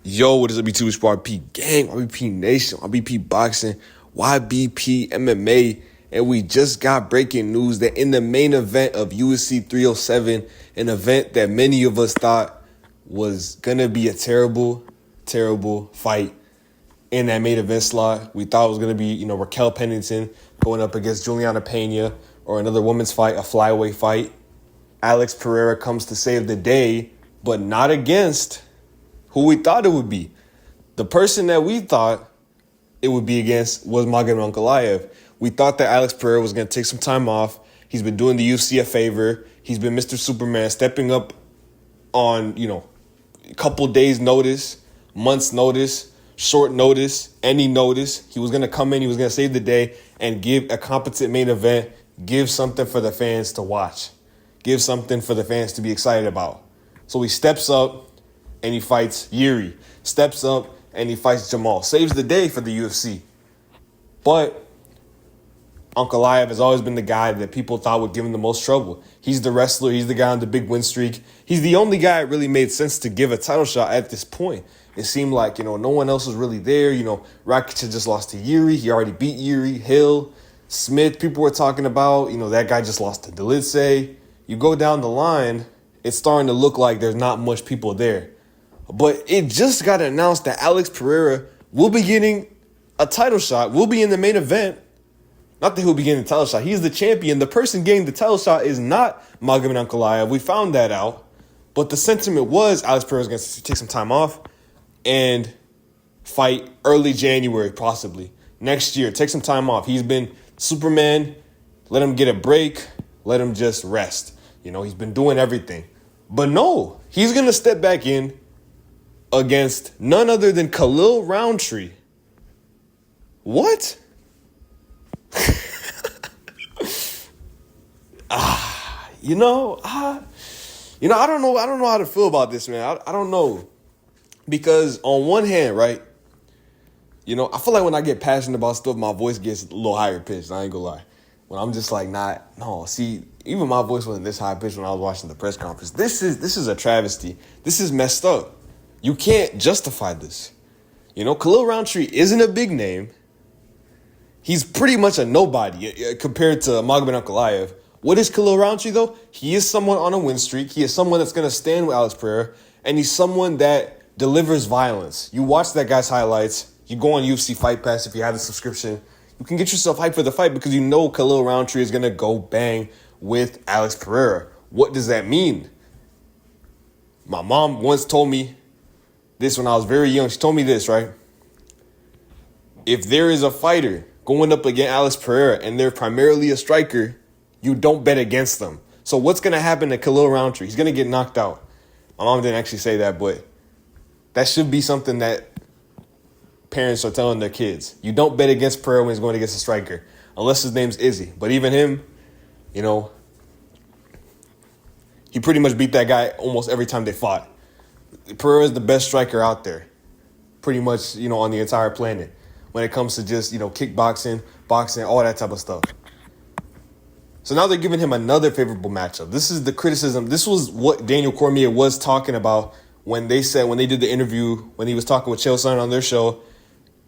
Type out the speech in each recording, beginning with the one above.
Yo, what is up, YouTube? It's YBP Gang, YBP Nation, YBP Boxing, YBP MMA, and we just got breaking news that in the main event of UFC 307, an event that many of us thought was gonna be a terrible fight in that main event slot. We thought it was gonna be, Raquel Pennington going up against Juliana Pena or another women's fight, a flyweight fight. Alex Pereira comes to save the day, but not against who we thought it would be. The person that we thought it would be against was magomed ankalaev. We thought that Alex Pereira was going to take some time off. He's been doing the UFC a favor. He's been Mr. Superman, stepping up on, a couple days' notice, months' notice, short notice, any notice. He was going to come in, he was going to save the day and give a competent main event, give something for the fans to watch, give something for the fans to be excited about. So he steps up and he fights Yuri. Steps up and he fights Jamal. Saves the day for the UFC. But ankalaev has always been the guy that people thought would give him the most trouble. He's the wrestler. He's the guy on the big win streak. He's the only guy it really made sense to give a title shot at this point. It seemed like, no one else was really there. Rakic had just lost to Yuri. He already beat Yuri. Hill, Smith, people were talking about, that guy just lost to Delitse. You go down the line, it's starting to look like there's not much people there. But it just got announced that Alex Pereira will be getting a title shot, will be in the main event. Not that he'll be getting the title shot. He's the champion. The person getting the title shot is not magomed ankalaev. We found that out. But the sentiment was Alex Pereira is going to take some time off and fight early January, possibly. Next year, take some time off. He's been Superman. Let him get a break. Let him just rest. He's been doing everything. But no, he's going to step back in against none other than Khalil Rountree. What? I don't know how to feel about this, man. I don't know. Because on one hand, right, I feel like when I get passionate about stuff, my voice gets a little higher pitched. I ain't gonna lie. When I'm just like, even my voice wasn't this high pitched when I was watching the press conference. This is a travesty. This is messed up. You can't justify this. Khalil Rountree isn't a big name. He's pretty much a nobody compared to magomed ankalaev. What is Khalil Rountree, though? He is someone on a win streak. He is someone that's going to stand with Alex Pereira, and he's someone that delivers violence. You watch that guy's highlights. You go on UFC Fight Pass if you have the subscription. You can get yourself hyped for the fight because Khalil Rountree is going to go bang with Alex Pereira. What does that mean? My mom once told me this when I was very young. She told me this, right? If there is a fighter going up against Alex Pereira and they're primarily a striker, you don't bet against them. So what's going to happen to Khalil Rountree? He's going to get knocked out. My mom didn't actually say that, but that should be something that parents are telling their kids. You don't bet against Pereira when he's going against a striker, unless his name's Izzy. But even him, he pretty much beat that guy almost every time they fought. Pereira is the best striker out there, pretty much, on the entire planet when it comes to just, kickboxing, boxing, all that type of stuff. So now they're giving him another favorable matchup. This is the criticism. This was what Daniel Cormier was talking about when they did the interview, when he was talking with Chael Sonnen on their show.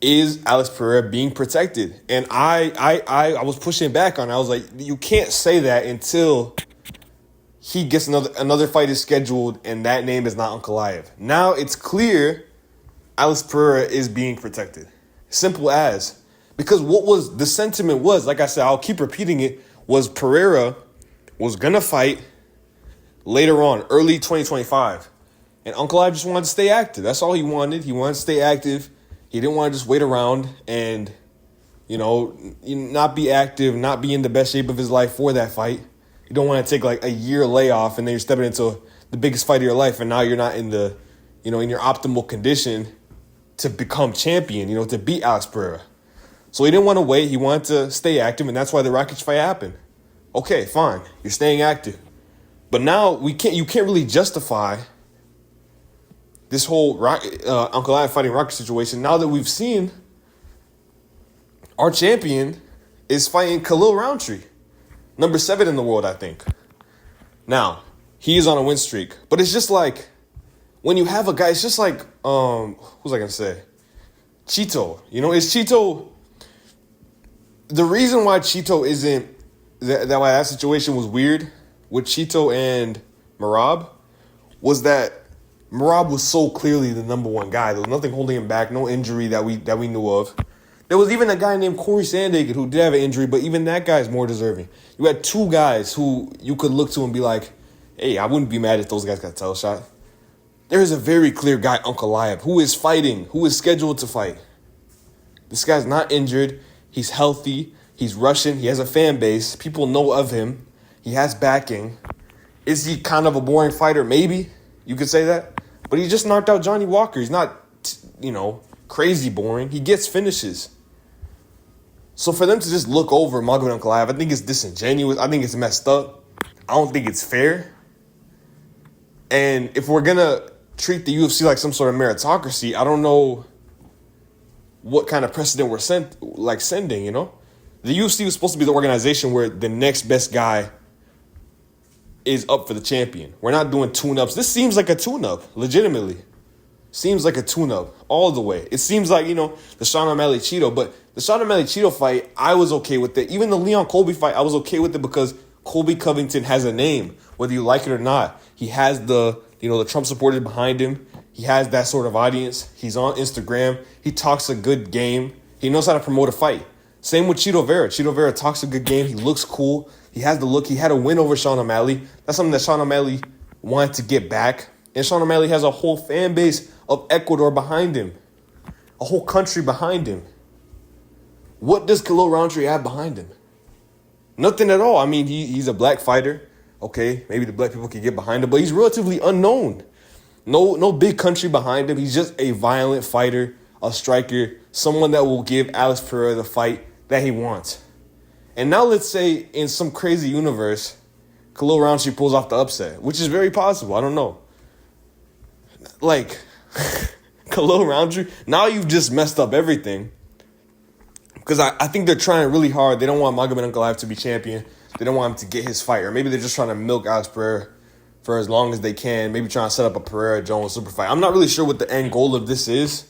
Is Alex Pereira being protected? And I was pushing back on it. I was like, you can't say that until he gets another fight is scheduled, and that name is not ankalaev. Now it's clear Alex Pereira is being protected. Simple as. Because what was the sentiment was, like I said, I'll keep repeating it, was Pereira was going to fight later on, early 2025. And ankalaev just wanted to stay active. That's all he wanted. He wanted to stay active. He didn't want to just wait around and, not be active, not be in the best shape of his life for that fight. You don't want to take like a year layoff and then you're stepping into the biggest fight of your life and now you're not in the, in your optimal condition to become champion, to beat Alex Pereira. So he didn't want to wait. He wanted to stay active, and that's why the Rakic fight happened. Okay, fine. You're staying active. But now you can't really justify this whole ankalaev fighting Rakic situation now that we've seen our champion is fighting Khalil Rountree. Number 7 in the world, I think. Now, he is on a win streak. But it's just like, when you have a guy, it's just like, who's I gonna say? Cheeto. You know, is Cheeto, the reason why Cheeto isn't, why that situation was weird with Cheeto and Marab was that Marab was so clearly the number one guy. There was nothing holding him back, no injury that we knew of. There was even a guy named Corey Sandhagen who did have an injury, but even that guy's more deserving. You had two guys who you could look to and be like, hey, I wouldn't be mad if those guys got a title shot. There is a very clear guy, ankalaev, who is fighting, who is scheduled to fight. This guy's not injured. He's healthy. He's Russian. He has a fan base. People know of him. He has backing. Is he kind of a boring fighter? Maybe. You could say that. But he just knocked out Johnny Walker. He's not, crazy boring. He gets finishes. So for them to just look over Magomed Ankalaev, I think it's disingenuous. I think it's messed up. I don't think it's fair. And if we're going to treat the UFC like some sort of meritocracy, I don't know what kind of precedent we're sending, The UFC was supposed to be the organization where the next best guy is up for the champion. We're not doing tune-ups. This seems like a tune-up, legitimately. Seems like a tune-up all the way. It seems like, the Sean O'Malley-Cheeto, but the Sean O'Malley-Cheeto fight, I was okay with it. Even the Leon Colby fight, I was okay with it because Colby Covington has a name, whether you like it or not. He has the Trump supporters behind him. He has that sort of audience. He's on Instagram. He talks a good game. He knows how to promote a fight. Same with Chito Vera. Chito Vera talks a good game. He looks cool. He has the look. He had a win over Sean O'Malley. That's something that Sean O'Malley wanted to get back. And Sean O'Malley has a whole fan base of Ecuador behind him. A whole country behind him. What does Khalil Rountree have behind him? Nothing at all. I mean, he's a black fighter. Okay, maybe the black people can get behind him, but he's relatively unknown. No big country behind him. He's just a violent fighter, a striker, someone that will give Alex Pereira the fight that he wants. And now let's say in some crazy universe, Khalil Rountree pulls off the upset, which is very possible. I don't know. Like, Khalil Rountree, now you've just messed up everything. Because I think they're trying really hard. They don't want Magomed Ankalaev to be champion. They don't want him to get his fight. Or maybe they're just trying to milk Alex Pereira for as long as they can. Maybe trying to set up a Pereira-Jones super fight. I'm not really sure what the end goal of this is.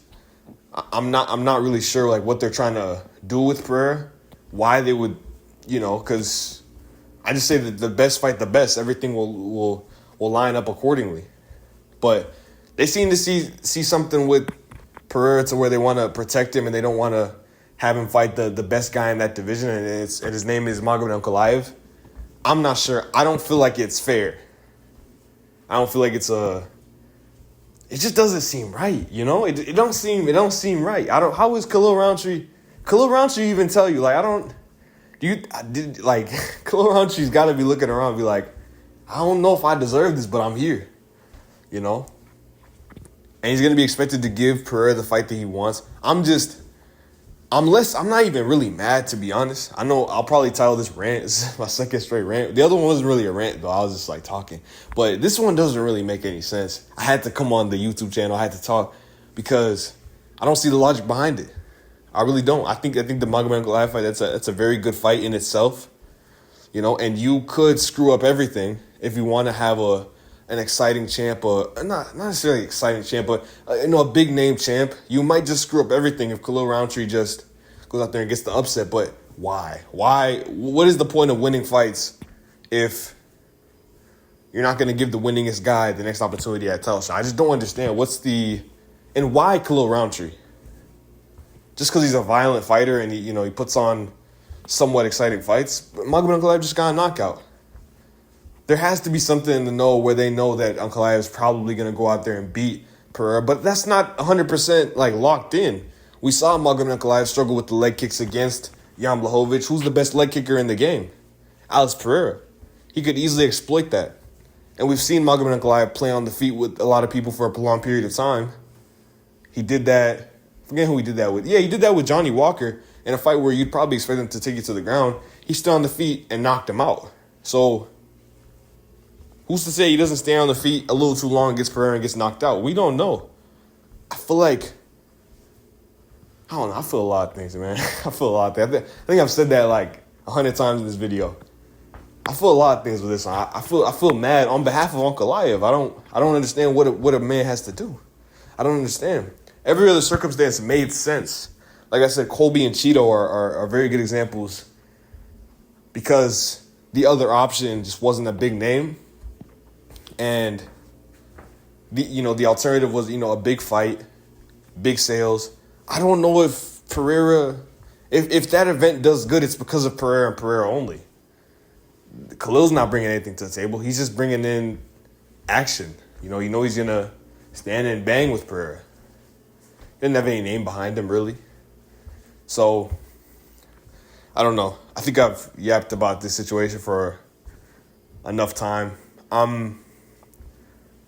I'm not really sure what they're trying to do with Pereira. Why they would, because I just say that the best fight the best. Everything will line up accordingly. But they seem to see something with Pereira to where they want to protect him and they don't want to have him fight the best guy in that division, and his name is Magomed Ankalaev. I'm not sure. I don't feel like it's fair. I don't feel like it's it just doesn't seem right, It don't seem right. How is Khalil Rountree even tell you? Khalil Rountree's got to be looking around and be like, I don't know if I deserve this, but I'm here, And he's going to be expected to give Pereira the fight that he wants. I'm not even really mad, to be honest. I know I'll probably title this rant. This is my second straight rant. The other one wasn't really a rant, though. I was just talking. But this one doesn't really make any sense. I had to come on the YouTube channel. I had to talk because I don't see the logic behind it. I really don't. I think the Magomed Ankalaev fight, that's a very good fight in itself. And you could screw up everything if you want to have an exciting champ, or not necessarily exciting champ, but a big name champ. You might just screw up everything if Khalil Rountree just goes out there and gets the upset. But why? What is the point of winning fights if you're not going to give the winningest guy the next opportunity at title shot? I just don't understand and why Khalil Rountree? Just because he's a violent fighter and he puts on somewhat exciting fights. But Magomed Ankalaev just got a knockout. There has to be something in the know where they know that Ankalaev is probably going to go out there and beat Pereira, but that's not 100% locked in. We saw Magomed Ankalaev struggle with the leg kicks against Jan Blachowicz. Who's the best leg kicker in the game? Alex Pereira. He could easily exploit that. And we've seen Magomed Ankalaev play on the feet with a lot of people for a prolonged period of time. He did that. I forget who he did that with. Yeah, he did that with Johnny Walker in a fight where you'd probably expect him to take it to the ground. He stood on the feet and knocked him out. So who's to say he doesn't stay on the feet a little too long, gets Pereira, and gets knocked out? We don't know. I feel I don't know. I feel a lot of things, man. I think I've said that 100 times in this video. I feel a lot of things with this one. I feel mad on behalf of ankalaev. I don't understand what a man has to do. I don't understand. Every other circumstance made sense. Like I said, Colby and Cheeto are very good examples because the other option just wasn't a big name, and the alternative was a big fight, big sales. I don't know if Pereira, if that event does good, it's because of Pereira and Pereira only. Khalil's not bringing anything to the table. He's just bringing in action. He's going to stand and bang with Pereira. He didn't have any name behind him, really. So, I don't know. I think I've yapped about this situation for enough time. I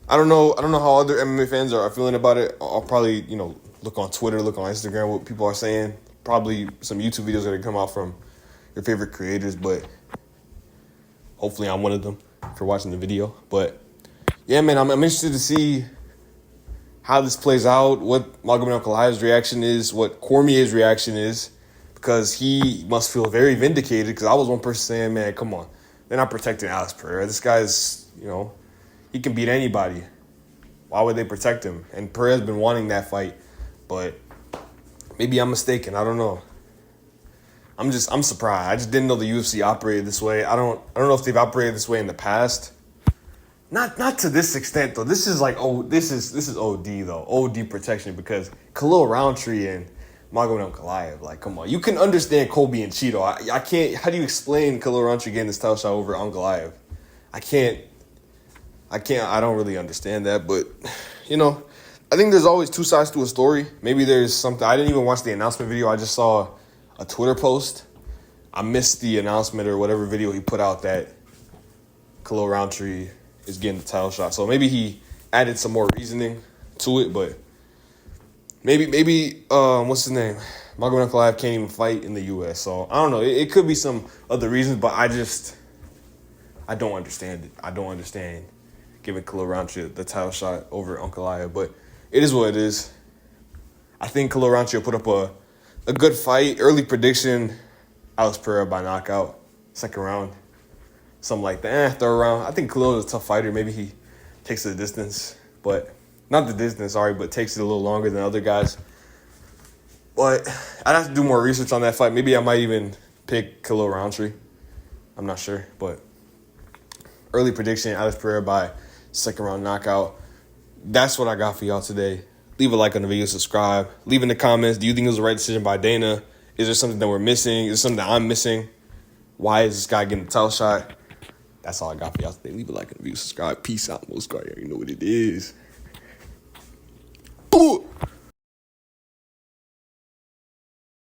don't know how other MMA fans are feeling about it. I'll probably, look on Twitter, look on Instagram, what people are saying. Probably some YouTube videos that are come out from your favorite creators, but hopefully I'm one of them for watching the video. But yeah, man, I'm interested to see how this plays out, what Magomed Ankalaev's reaction is, what Cormier's reaction is, because he must feel very vindicated, because I was one person saying, man, come on, they're not protecting Alex Pereira. This guy's, he can beat anybody. Why would they protect him? And Pereira's been wanting that fight, but maybe I'm mistaken. I don't know. I'm surprised. I just didn't know the UFC operated this way. I don't know if they've operated this way in the past. Not to this extent though. This is like this is OD though. OD protection, because Khalil Rountree and Magomed Ankalaev, like, come on. You can understand Colby and Cheeto. I can't. How do you explain Khalil Rountree getting this title shot over Ankalaev? I can't. I don't really understand that, but I think there's always two sides to a story. Maybe there's something. I didn't even watch the announcement video. I just saw a Twitter post. I missed the announcement or whatever video he put out that Khalil Rountree is getting the title shot. So maybe he added some more reasoning to it, but maybe what's his name? Magomed Ankalaev can't even fight in the U.S. So I don't know. It could be some other reasons, but I don't understand it. I don't understand giving Khalil Rountree the title shot over Ankalaev, but it is what it is. I think Khalil Rountree will put up a good fight. Early prediction, Alex Pereira by knockout, second round. Something like that. Third round. I think Khalil is a tough fighter. Maybe he takes the distance. But not the distance, sorry, but takes it a little longer than other guys. But I'd have to do more research on that fight. Maybe I might even pick Khalil Rountree. I'm not sure. But early prediction, Alex Pereira by second round knockout. That's what I got for y'all today. Leave a like on the video, subscribe. Leave in the comments. Do you think it was the right decision by Dana? Is there something that we're missing? Is there something that I'm missing? Why is this guy getting the title shot? That's all I got for y'all today. Leave a like on the video, subscribe. Peace out, most guard. You know what it is. Boo!